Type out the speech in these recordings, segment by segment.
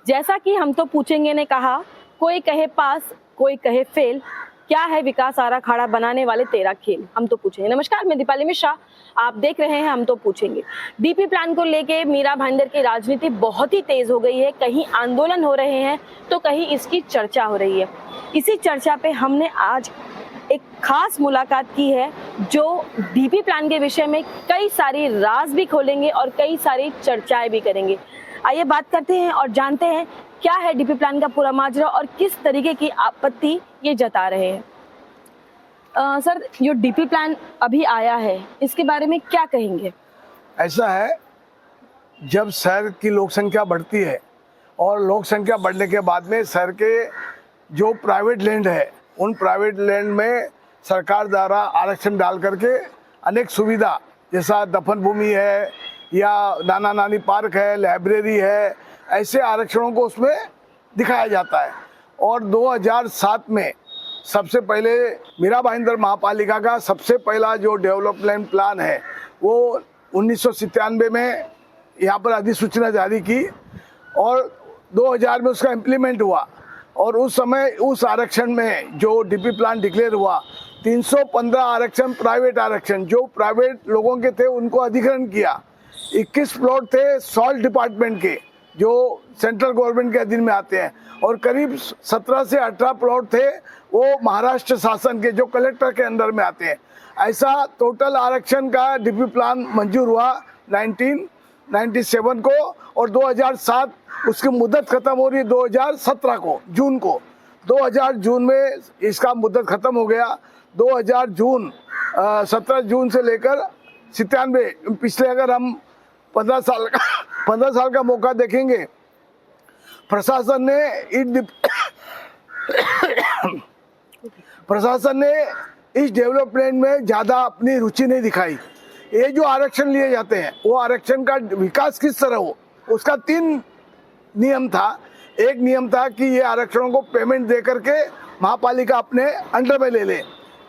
जैसा कि हम तो पूछेंगे ने कहा, कोई कहे पास कोई कहे फेल, क्या है विकास आराखड़ा बनाने वाले तेरा खेल, हम तो पूछेंगे। नमस्कार, मैं दीपाली मिश्रा, आप देख रहे हैं हम तो पूछेंगे। डीपी प्लान को लेके मीरा भाईंदर की राजनीति बहुत ही तेज हो गई है। कहीं आंदोलन हो रहे हैं तो कहीं इसकी चर्चा हो रही है। इसी चर्चा पे हमने आज एक खास मुलाकात की है जो डीपी प्लान के विषय में कई सारी राज भी खोलेंगे और कई सारी चर्चाएं भी करेंगे। आइए बात करते हैं और जानते हैं क्या है डीपी प्लान का पूरा माजरा और किस तरीके की आपत्ति ये जता रहे हैं। सर, जो डीपी प्लान अभी आया है इसके बारे में क्या कहेंगे? ऐसा है, जब शहर की लोक संख्या बढ़ती है और लोक संख्या बढ़ने के बाद में शहर के जो प्राइवेट लैंड है उन प्राइवेट लैंड में सरकार द्वारा आरक्षण डाल करके अनेक सुविधा जैसा दफन भूमि है या नाना नानी पार्क है, लाइब्रेरी है, ऐसे आरक्षणों को उसमें दिखाया जाता है। और 2007 में सबसे पहले मीरा भाईंदर महापालिका का सबसे पहला जो डेवलपमेंट प्लान है वो 1997 में यहाँ पर अधिसूचना जारी की और 2000 में उसका इम्प्लीमेंट हुआ। और उस समय उस आरक्षण में जो डीपी प्लान डिक्लेयर हुआ 315 आरक्षण प्राइवेट आरक्षण जो प्राइवेट लोगों के थे उनको अधिग्रहण किया। 21 प्लॉट थे सॉल्ट डिपार्टमेंट के जो सेंट्रल गवर्नमेंट के अधीन में आते हैं और करीब 17 से 18 प्लॉट थे वो महाराष्ट्र शासन के जो कलेक्टर के अंदर में आते हैं। ऐसा टोटल आरक्षण का डीपी प्लान मंजूर हुआ 1997 को और 2007 उसकी मुद्दत खत्म हो रही है 2017 को जून को। 2000 जून में इसका मुद्दत खत्म हो गया। 2000 जून 17 जून से लेकर 97 पिछले अगर हम 15 साल का मौका देखेंगे, प्रशासन ने इस डेवलपमेंट में ज़्यादा अपनी रुचि नहीं दिखाई। ये जो आरक्षण लिए जाते हैं वो आरक्षण का विकास किस तरह हो उसका 3 नियम था। एक नियम था कि ये आरक्षणों को पेमेंट दे करके महापालिका अपने अंडर में ले ले।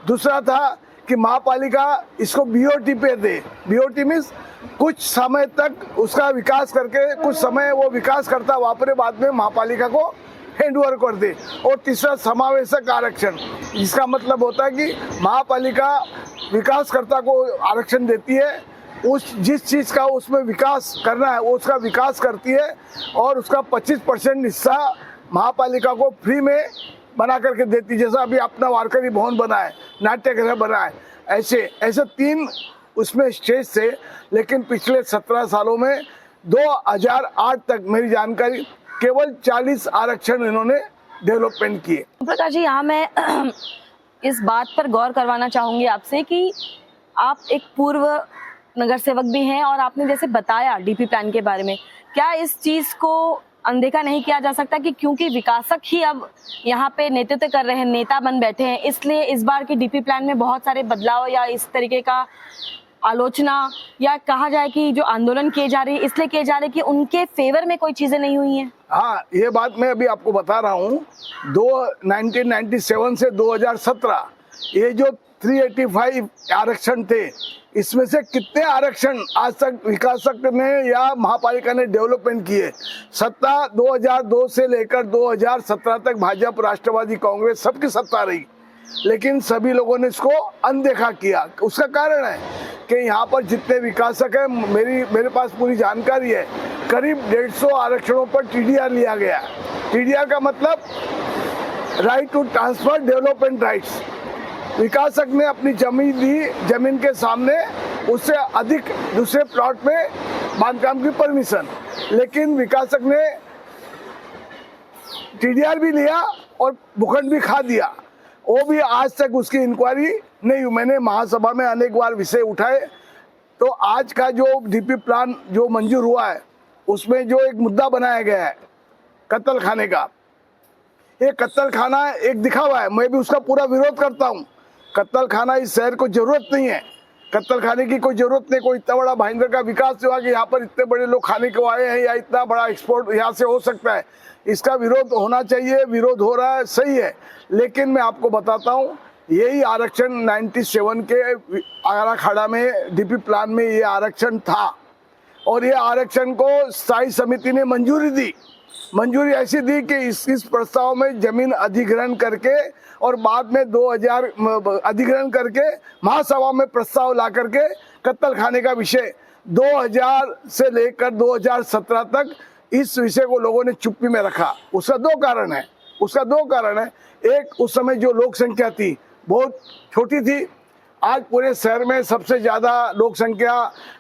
दूसरा था कि महापालिका इसको बीओटी पे दे। बीओटी मीन्स कुछ समय तक उसका विकास करके कुछ समय वो विकास करता वापरे बाद में महापालिका को हैंड ओवर कर दे। और तीसरा समावेशक आरक्षण, जिसका मतलब होता है कि महापालिका विकासकर्ता को आरक्षण देती है, उस जिस चीज़ का उसमें विकास करना है वो उसका विकास करती है और उसका 25% हिस्सा महापालिका को फ्री में बना करके देती। जैसा अभी अपना वारकरी भवन बना है, नाट्यगृह बना है, ऐसे 3 उसमें स्टेज थे। लेकिन पिछले 17 सालों में 2008 तक मेरी जानकारी केवल 40 आरक्षण इन्होंने डेवलपमेंट किए। प्रकाश जी, यहाँ मैं इस बात पर गौर करवाना चाहूँगी आपसे कि आप एक पूर्व नगर सेवक भी हैं और आपने जैसे बताया डीपी प्लान के बारे में, क्या इस चीज़ को अनदेखा नहीं किया जा सकता कि क्योंकि विकासक ही अब यहाँ पे नेतृत्व कर रहे हैं, नेता बन बैठे हैं, इसलिए इस बार की डीपी प्लान में बहुत सारे बदलाव या इस तरीके का आलोचना या कहा जाए कि जो आंदोलन किए जा रहे हैं इसलिए किए जा रहे हैं कि उनके फेवर में कोई चीजें नहीं हुई हैं? हाँ, ये बात मैं अभी आपको बता रहा हूँ। 1997 से 2017 ये जो 385 आरक्षण थे, इसमें से कितने आरक्षण आज तक विकासक ने या महापालिका ने डेवलपमेंट किए? सत्ता 2002 से लेकर 2017 तक भाजपा, राष्ट्रवादी कांग्रेस सबकी सत्ता रही, लेकिन सभी लोगों ने इसको अनदेखा किया। उसका कारण है कि यहाँ पर जितने विकासक हैं, मेरे पास पूरी जानकारी है, करीब 150 आरक्षणों पर टीडीआर लिया गया। टीडीआर का मतलब right to transfer development rights. विकासक ने अपनी जमीन दी, जमीन के सामने उससे अधिक दूसरे प्लॉट में बांधकाम की परमिशन, लेकिन विकासक ने टीडीआर भी लिया और भूखंड भी खा दिया। वो भी आज तक उसकी इंक्वायरी नहीं हुई। मैंने महासभा में अनेक बार विषय उठाए। तो आज का जो डीपी प्लान जो मंजूर हुआ है उसमें जो एक मुद्दा बनाया गया है कत्ल खाने का, ये कत्ल खाना एक दिखावा है। मैं भी उसका पूरा विरोध करता हूँ। कत्ल खाना इस शहर को जरूरत नहीं है, कत्ल खाने की कोई जरूरत नहीं। कोई इतना बड़ा भाईंदर का विकास हुआ कि यहाँ पर इतने बड़े लोग खाने को आए हैं या इतना बड़ा एक्सपोर्ट यहाँ से हो सकता है, इसका विरोध होना चाहिए। विरोध हो रहा है, सही है, लेकिन मैं आपको बताता हूँ यही आरक्षण 97 के आराखड़ा में डीपी प्लान में ये आरक्षण था और ये आरक्षण को स्थायी समिति ने मंजूरी दी मंजूरी ऐसी दी कि इस प्रस्ताव में जमीन अधिग्रहण करके और बाद में 2000 अधिग्रहण करके महासभा में प्रस्ताव ला करके कत्ल खाने का विषय 2000 से लेकर 2017 तक इस विषय को लोगों ने चुप्पी में रखा। उसका दो कारण है। एक, उस समय जो लोक संख्या थी बहुत छोटी थी। आज पूरे शहर में सबसे ज़्यादा लोक संख्या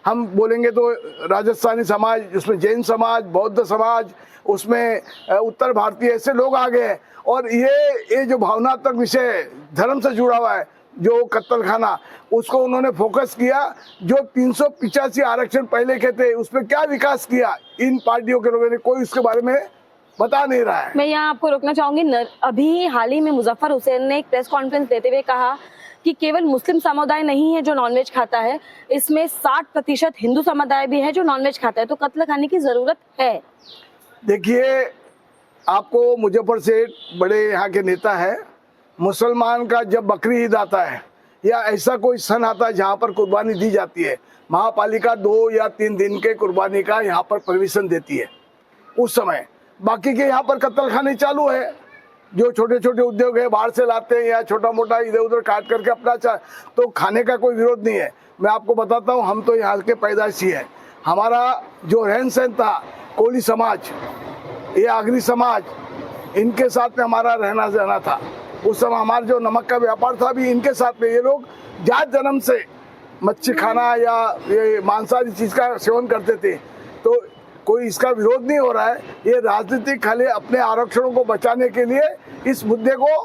हम बोलेंगे तो राजस्थानी समाज, उसमें जैन समाज, बौद्ध समाज, उसमें उत्तर भारतीय ऐसे लोग आ गए हैं। और ये जो भावनात्मक विषय धर्म से जुड़ा हुआ है, जो कत्ल खाना, उसको उन्होंने फोकस किया। जो 385 आरक्षण पहले के थे उसमें क्या विकास किया इन पार्टियों के लोगों ने, कोई उसके बारे में बता नहीं रहा है। मैं यहाँ आपको रोकना चाहूंगी। अभी हाल ही में मुजफ्फर हुसैन ने एक प्रेस कॉन्फ्रेंस देते हुए कहा कि केवल मुस्लिम समुदाय नहीं है जो नॉनवेज खाता है, इसमें 60% हिंदू समुदाय भी है जो नॉनवेज खाता है, तो कत्ल खाने की जरूरत है। देखिए, आपको मुजफ्फर सेठ बड़े यहाँ के नेता है। मुसलमान का जब बकरी ईद आता है या ऐसा कोई सन आता है जहाँ पर कुर्बानी दी जाती है, महापालिका 2 या 3 दिन के कुर्बानी का यहाँ पर परमिशन देती है उस समय। बाकी के यहाँ पर कत्ल खाने चालू है। जो छोटे छोटे उद्योग है बाहर से लाते हैं या छोटा मोटा इधर उधर काट करके अपना तो खाने का कोई विरोध नहीं है। मैं आपको बताता हूँ, हम तो यहाँ के पैदाइशी है। हमारा जो रहन सहन था, कोली समाज, ये आगरी समाज, इनके साथ में हमारा रहना था। उस समय हमारा जो नमक का व्यापार था भी इनके साथ में। ये लोग जात जन्म से मच्छी खाना या ये मांसाहारी चीज का सेवन करते थे, तो कोई इसका विरोध नहीं हो रहा है। ये राजनीतिक खाली अपने आरक्षणों को बचाने के लिए इस मुद्दे को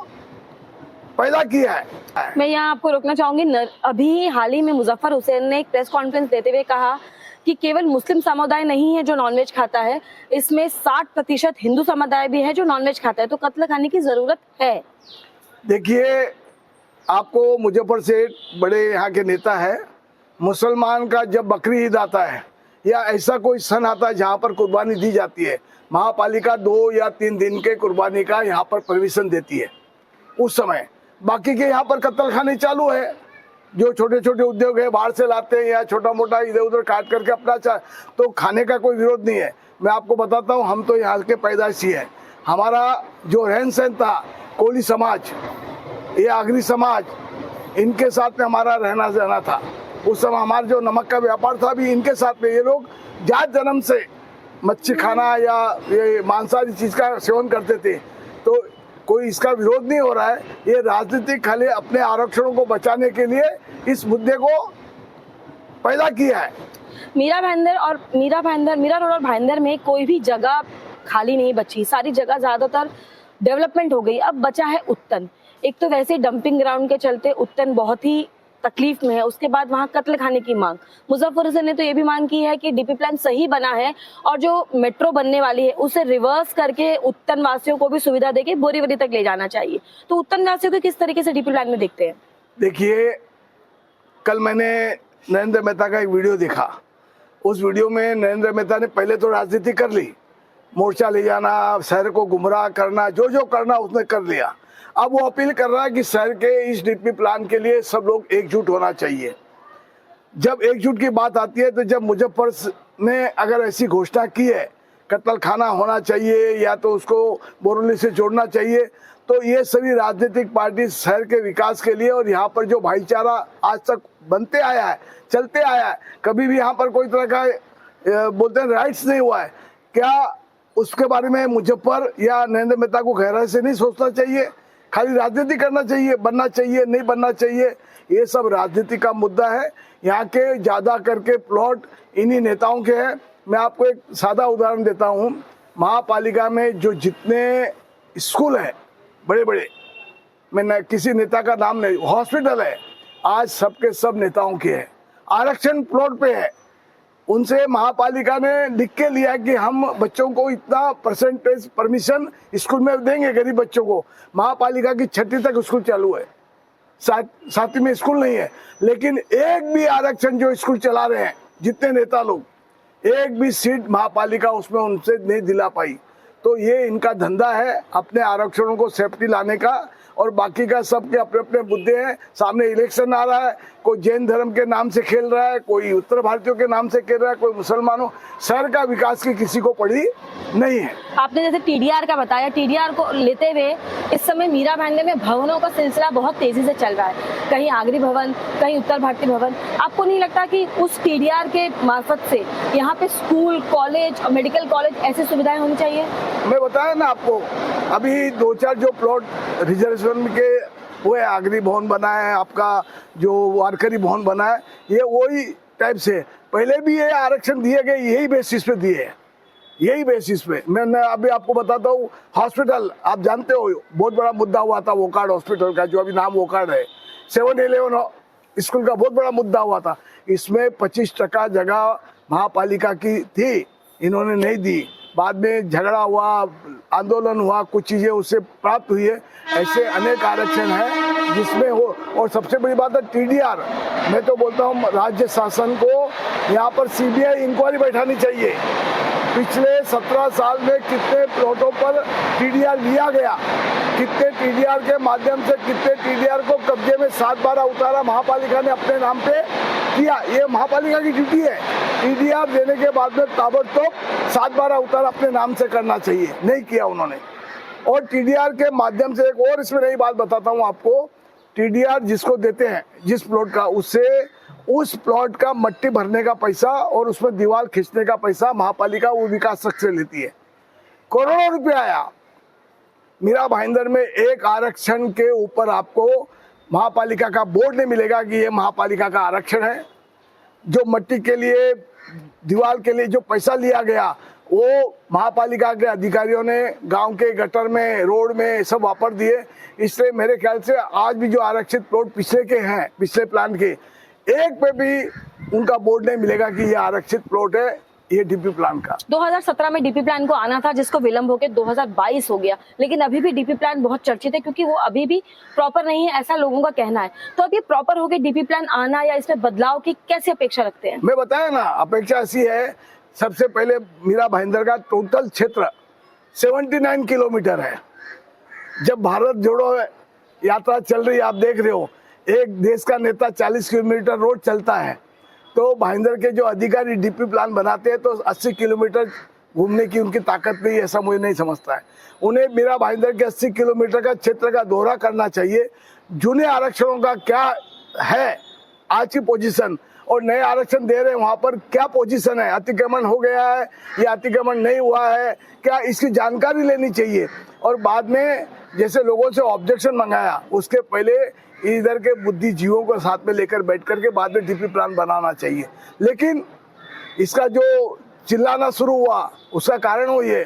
पैदा किया है। मैं यहाँ आपको रोकना चाहूंगी। अभी हाल ही में मुजफ्फर हुसैन ने एक प्रेस कॉन्फ्रेंस देते हुए कहा कि केवल मुस्लिम समुदाय नहीं है जो नॉनवेज खाता है, इसमें 60% हिंदू समुदाय भी है जो नॉनवेज खाता है, तो कत्ल खाने की जरूरत है। देखिए, आपको मुजफ्फर सेठ बड़े यहाँ के नेता है। मुसलमान का जब बकरी ईद आता है या ऐसा कोई सन आता है जहाँ पर कुर्बानी दी जाती है, महापालिका 2 या 3 दिन के कुर्बानी का यहाँ पर परमिशन देती है उस समय। बाकी के यहाँ पर कत्ल खाने चालू है। जो छोटे छोटे उद्योग है बाहर से लाते हैं या छोटा मोटा इधर उधर काट करके अपना तो खाने का कोई विरोध नहीं है। मैं आपको बताता हूँ, हम तो यहाँ के पैदाइशी है। हमारा जो रहन सहन था, कोली समाज, ये आगरी समाज, इनके साथ में हमारा रहना था। उस समय हमारा जो नमक का व्यापार था भी इनके साथ में। ये लोग जात जन्म से मच्छी खाना या ये मांसाहारी चीज का सेवन करते थे, तो कोई इसका विरोध नहीं हो रहा है। ये राजनीतिक खाली अपने आरक्षणों को बचाने के लिए इस मुद्दे को पैदा किया है। मीरा रोड और भाईंदर में कोई भी जगह खाली नहीं बची, सारी जगह ज्यादातर डेवलपमेंट हो गई। अब बचा है उत्तन। एक तो वैसे डंपिंग ग्राउंड के चलते उत्तन बहुत ही तकलीफ में है, उसके बाद वहां कत्ल खाने की मांग। मुजफ्फर हुसैन ने तो ये भी मांग की है कि डीपी प्लान सही बना है और जो मेट्रो बनने वाली है उसे रिवर्स करके उत्तन वासियों को भी सुविधा देके बोरीवली तक ले जाना चाहिए। तो उत्तन वासियों को किस तरीके से डीपी प्लान में देखते हैं? देखिए, कल मैंने नरेंद्र मेहता का एक वीडियो देखा। उस वीडियो में नरेंद्र मेहता ने पहले तो राजनीति कर ली, मोर्चा ले जाना, शहर को गुमराह करना, जो करना उसने कर लिया। अब वो अपील कर रहा है कि शहर के इस डीपी प्लान के लिए सब लोग एकजुट होना चाहिए। जब एकजुट की बात आती है तो जब मुजफ्फर ने अगर ऐसी घोषणा की है, कत्ल खाना होना चाहिए या तो उसको बोरीवली से जोड़ना चाहिए, तो ये सभी राजनीतिक पार्टी शहर के विकास के लिए और यहाँ पर जो भाईचारा आज तक बनते आया है, चलते आया है, कभी भी यहाँ पर कोई तरह का बोलते हैं राइट्स नहीं हुआ है क्या, उसके बारे में मुजफ्फर या नरेंद्र मेहता को गहराई से नहीं सोचना चाहिए? खाली राजनीति करना चाहिए, बनना चाहिए, नहीं बनना चाहिए, ये सब राजनीति का मुद्दा है। यहाँ के ज़्यादा करके प्लॉट इन्हीं नेताओं के हैं। मैं आपको एक सादा उदाहरण देता हूँ। महापालिका में जो जितने स्कूल हैं बड़े बड़े, मैं किसी नेता का नाम नहीं, हॉस्पिटल है, आज सबके सब नेताओं के हैं। आरक्षण प्लॉट पे है। उनसे महापालिका ने लिख के लिया कि हम बच्चों को इतना परसेंटेज परमिशन स्कूल में देंगे गरीब बच्चों को। महापालिका की 6वीं तक स्कूल चालू है, 7वीं में स्कूल नहीं है, लेकिन एक भी आरक्षण जो स्कूल चला रहे हैं जितने नेता लोग, एक भी सीट महापालिका उसमें उनसे नहीं दिला पाई। तो ये इनका धंधा है अपने आरक्षणों को सेफ्टी लाने का और बाकी का सबके अपने अपने मुद्दे हैं। सामने इलेक्शन आ रहा है, कोई जैन धर्म के नाम से खेल रहा है, कोई उत्तर भारतीयों के नाम से खेल रहा है, कोई मुसलमानों। शहर का विकास की किसी को पड़ी नहीं है। आपने जैसे टीडीआर का बताया, टीडीआर को लेते हुए इस समय मीरा भाईंदर में भवनों का सिलसिला बहुत तेजी से चल रहा है, कहीं आगरी भवन, कहीं उत्तर भारतीय भवन। आपको नहीं लगता कि उस टीडीआर के मार्फत से यहाँ पे स्कूल, कॉलेज और मेडिकल कॉलेज ऐसी सुविधाएं होनी चाहिए? मैं बताया ना आपको, अभी 2-4 जो प्लॉट रिजर्वेशन के हुए, आगरी भवन बना है, आपका जो वारकरी भवन बना है, ये वही टाइप से पहले भी ये आरक्षण दिए गए, यही बेसिस पे दिए हैं, यही बेसिस पे। मैं अभी आपको बताता हूँ, हॉस्पिटल आप जानते हो बहुत बड़ा मुद्दा हुआ था वोकार्ड हॉस्पिटल का, जो अभी नाम वोकार्ड है। 7-11 स्कूल का बहुत बड़ा मुद्दा हुआ था। इसमें 25% जगह महापालिका की थी, इन्होंने नहीं दी। बाद में झगड़ा हुआ, आंदोलन हुआ, कुछ चीजें उससे प्राप्त हुई है। ऐसे अनेक आरक्षण हैं जिसमें हो। और सबसे बड़ी बात है टीडीआर। मैं तो बोलता हूँ राज्य शासन को यहाँ पर सीबीआई इंक्वायरी बैठानी चाहिए। पिछले 17 साल में कितने प्लॉटों पर टीडीआर लिया गया, कितने टीडीआर के माध्यम से कितने टीडीआर को कब्जे में 7-12 उतारा महापालिका ने अपने नाम पे किया। ये महापालिका की ड्यूटी है। टीडीआर देने के बाद में ताबड़तोड़ 7-12 उतारा अपने नाम से करना चाहिए, नहीं किया उन्होंने। और टीडीआर के माध्यम से एक और इसमें नई बात बताता हूँ आपको, टीडीआर जिसको देते हैं जिस प्लॉट का, उससे उस प्लॉट का मट्टी भरने का पैसा और उसमें दीवार खींचने का पैसा महापालिका वो विकास से लेती है। करोड़ों रुपया आया। मीरा भाईंदर में एक आरक्षण के ऊपर आपको महापालिका का बोर्ड नहीं मिलेगा कि ये महापालिका का आरक्षण है। जो मट्टी के लिए, दीवार के लिए जो पैसा लिया गया, वो महापालिका के अधिकारियों ने गांव के गटर में, रोड में सब वापर दिए। इसलिए मेरे ख्याल से आज भी जो आरक्षित प्लॉट पिछले के हैं, पिछले प्लान के, एक पे भी उनका बोर्ड नहीं मिलेगा कि ये आरक्षित प्लॉट है, ये डीपी प्लान का। 2017 में डीपी प्लान को आना था, जिसको विलंब होकर 2022 हो गया, लेकिन अभी भी डीपी प्लान बहुत चर्चित है क्योंकि वो अभी भी प्रॉपर नहीं है, ऐसा लोगों का कहना है। तो अब ये प्रॉपर होकर डीपी प्लान आना या इसमें बदलाव की कैसे अपेक्षा रखते हैं? मैं बताया ना, अपेक्षा ऐसी है, सबसे पहले मीरा भाईंदर का टोटल क्षेत्र 79 किलोमीटर है। जब भारत जोड़ो यात्रा चल रही है, आप देख रहे हो, एक देश का नेता 40 किलोमीटर रोड चलता है, तो भाईंदर के जो अधिकारी डीपी प्लान बनाते हैं तो 80 किलोमीटर घूमने की उनकी ताकत नहीं, ऐसा मुझे नहीं समझता है। उन्हें मीरा भाईंदर के 80 किलोमीटर का क्षेत्र का दौरा करना चाहिए। जूने आरक्षणों का क्या है आज की पोजीशन और नए आरक्षण दे रहे हैं वहाँ पर क्या पोजीशन है, अतिक्रमण हो गया है या अतिक्रमण नहीं हुआ है, क्या इसकी जानकारी लेनी चाहिए। और बाद में जैसे लोगों से ऑब्जेक्शन मंगाया, उसके पहले इधर के बुद्धिजीवियों को साथ में लेकर बैठ करके बाद में डीपी प्लान बनाना चाहिए। लेकिन इसका जो चिल्लाना शुरू हुआ उसका कारण वो ये,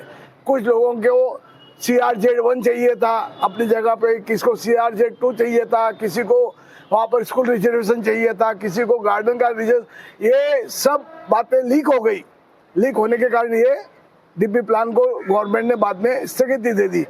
कुछ लोगों को CRZ1 चाहिए था अपनी जगह पे, किसी को CRZ2 चाहिए था, किसी को वहाँ पर स्कूल रिजर्वेशन चाहिए था, किसी को गार्डन का रिजर्व, ये सब बातें लीक हो गई। लीक होने के कारण ये डीपी प्लान को गवर्नमेंट ने बाद में स्थगिति दे दी।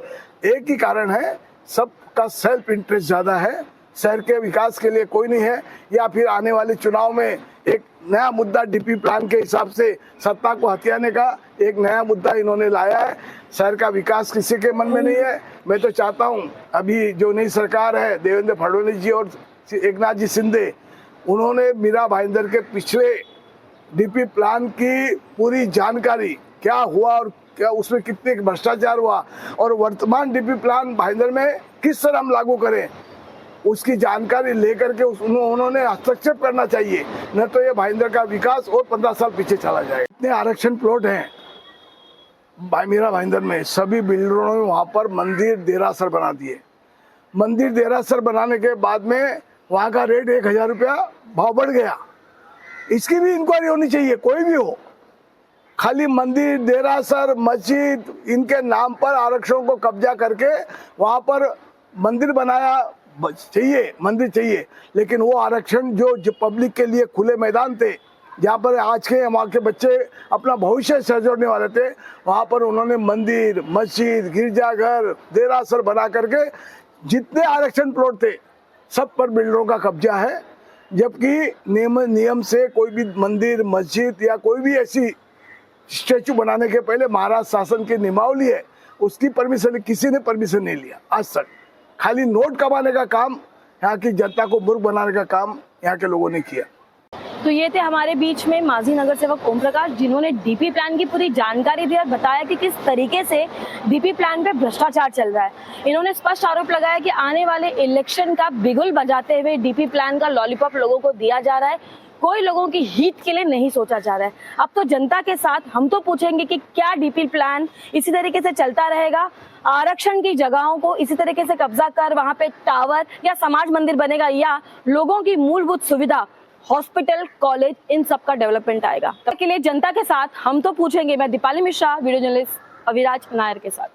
एक ही कारण है, सबका सेल्फ इंटरेस्ट ज़्यादा है, शहर के विकास के लिए कोई नहीं है, या फिर आने वाले चुनाव में एक नया मुद्दा डीपी प्लान के हिसाब से सत्ता को हथियाने का एक नया मुद्दा इन्होंने लाया है। शहर का विकास किसी के मन में नहीं है। मैं तो चाहता हूँ अभी जो नई सरकार है, देवेंद्र फडणवीस जी और एकनाथ जी शिंदे, उन्होंने मीरा भाईंदर के पिछले डीपी प्लान की पूरी जानकारी क्या हुआ और क्या उसमें कितने भ्रष्टाचार हुआ और वर्तमान डीपी प्लान भाईंदर में किस तरह हम लागू करें, उसकी जानकारी लेकर के उन्होंने हस्तक्षेप करना चाहिए। न तो ये भाईंदर का विकास और 15 साल पीछे चला जाएगा। इतने आरक्षण प्लॉट हैं मीरा भाईंदर में, सभी बिल्डरों ने वहाँ पर मंदिर देरासर बना दिए। मंदिर देरासर बनाने के बाद में वहाँ का रेट 1000 रुपया भाव बढ़ गया। इसकी भी इंक्वायरी होनी चाहिए, कोई भी हो। खाली मंदिर, देरासर, मस्जिद, इनके नाम पर आरक्षणों को कब्जा करके वहाँ पर मंदिर बनाया, चाहिए मंदिर चाहिए, लेकिन वो आरक्षण जो पब्लिक के लिए खुले मैदान थे, जहाँ पर आज के वहाँ के बच्चे अपना भविष्य संजोने वाले थे, वहाँ पर उन्होंने मंदिर, मस्जिद, गिरजाघर, देरासर बना करके जितने आरक्षण प्लॉट थे सब पर बिल्डरों का कब्जा है। जबकि नियम से कोई भी मंदिर, मस्जिद या कोई भी ऐसी स्टैचू बनाने के पहले महाराज शासन की नियमावली है, उसकी परमिशन किसी ने परमिशन नहीं लिया आज तक। खाली नोट कमाने का काम, यहाँ की जनता को मूर्ख बनाने का काम यहाँ के लोगों ने किया। तो ये थे हमारे बीच में माजी नगर सेवक ओम प्रकाश, जिन्होंने डीपी प्लान की पूरी जानकारी दी और बताया कि किस तरीके से डीपी प्लान पे भ्रष्टाचार चल रहा है। इन्होंने स्पष्ट आरोप लगाया कि आने वाले इलेक्शन का बिगुल बजाते हुए डीपी प्लान का लॉलीपॉप लोगों को दिया जा रहा है, कोई लोगों की हित के लिए नहीं सोचा जा रहा है। अब तो जनता के साथ हम तो पूछेंगे कि क्या डीपी प्लान इसी तरीके से चलता रहेगा, आरक्षण की जगहों को इसी तरीके से कब्जा कर वहां पे टावर या समाज मंदिर बनेगा, या लोगों की मूलभूत सुविधा, हॉस्पिटल, कॉलेज, इन सब का डेवलपमेंट आएगा। के लिए जनता के साथ हम तो पूछेंगे। मैं दीपाली मिश्रा, वीडियो जर्नलिस्ट अविराज नायर के साथ।